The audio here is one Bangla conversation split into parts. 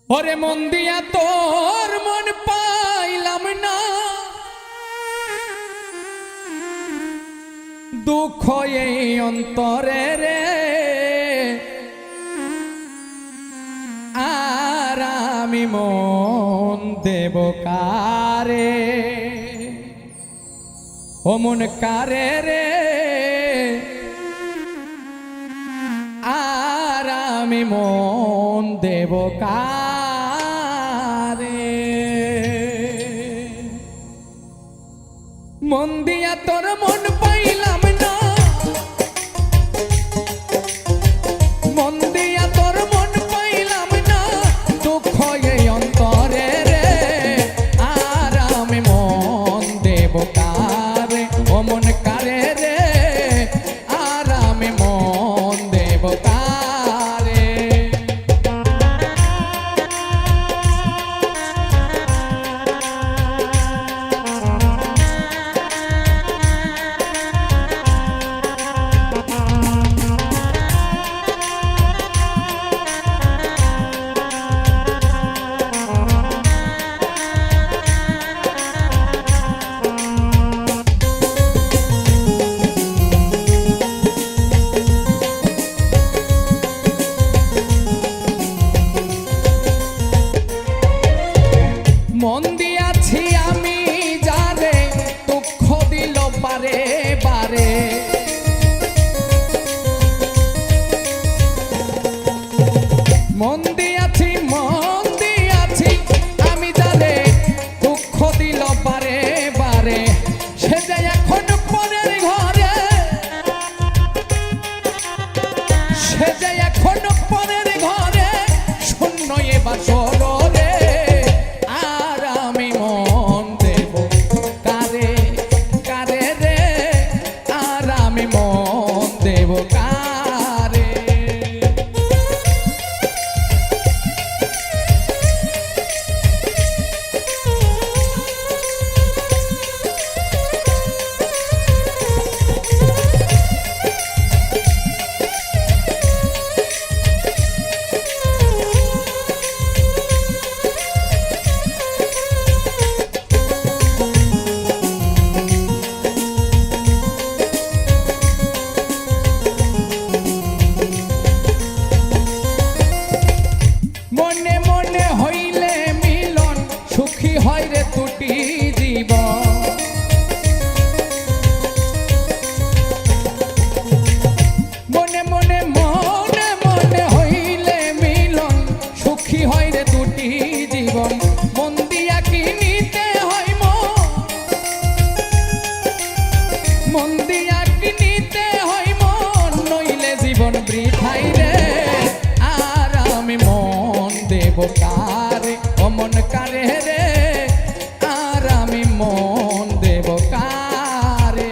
ওরে মন দিয়া তোর মন পাইলাম না, দুঃখ এই অন্তরে রে, আর আমি মন দেব কারে, ও মন কারে রে, আর আমি মন দেব কারে। মন দিয়া তোর মন পাইলাম না, মন দিয়া তোর মন পাইলাম না, দুঃখ এই অন্তরে রে, আর আমি মন দেব কারে, ও মন কারে রে, আর আমি মন দেব কারে। মন দিয়াছি আমি যারে, দুঃখ দিল বারে বারে, মন দিয়াছি আমি যারে, দুঃখ দিল বারে বারে, সে যে এখন পরের ঘরে, সে যে এখন পরের ঘরে, শূন্য এ বাসর রে, আর আমি মন দেব কারে, কারে রে, আর আমি মন দেব কারে। মনে মনে হইলে মিলন, সুখী হয় রে দুটি জীবন, মনে মনে হইলে মিলন, সুখী হয় রে দুটি জীবন, মন দিয়া কি নিতে হয় মন দিয়া কি নিতে হয় মন, নইলে জীবন বৃথাই রে, আর আমি মন দেব কারে, ও মন কারে রে, আর আমি মন দেব কারে।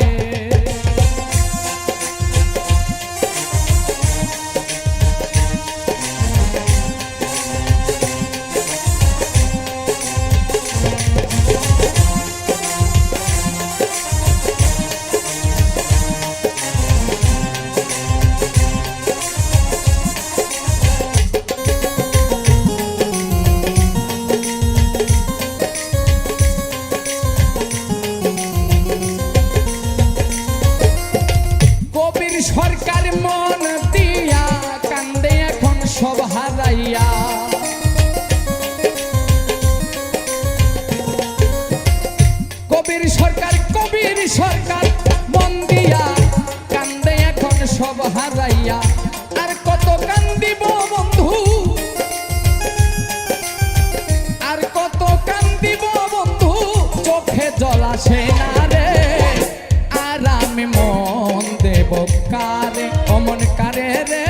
সরকার মন দিয়া কান্দে এখন সব হারাইয়া, কবির সরকার মন দিয়া কান্দে এখন সব হারাইয়া, আর কত কান্দিব বন্ধু, আর কত কান্দিব বন্ধু, চোখে জল আসে না রে, আর আমি মন দেব কারে, ও মন কারে রে,